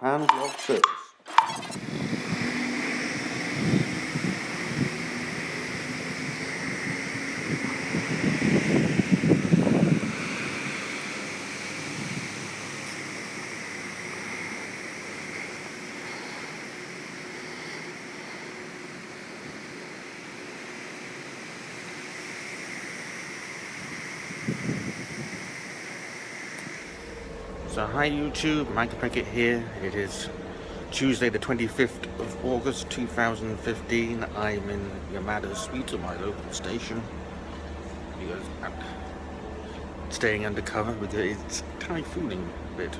Japan vlog service. So hi YouTube, Michael Pickett here. It is Tuesday the 25th of August 2015. I'm in Yamada Suite at my local station because I'm staying undercover because it's typhooning a bit.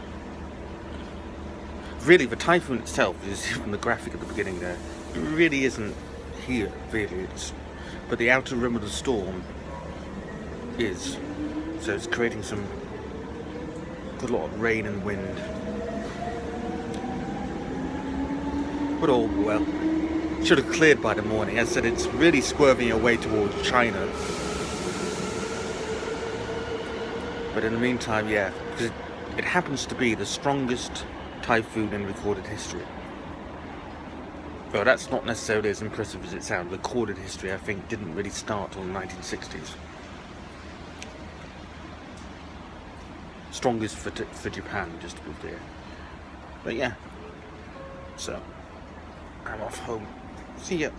Really, the typhoon itself is from the graphic at the beginning there. It really isn't here, really. But the outer rim of the storm is. So it's creating some good lot of rain and wind. But all well. Should have cleared by the morning. As I said, it's really swerving away towards China. But in the meantime, yeah, because it happens to be the strongest typhoon in recorded history. Well, that's not necessarily as impressive as it sounds. Recorded history, I think, didn't really start till the 1960s. Strongest for Japan, just to be clear. But yeah, so I'm off home. See ya.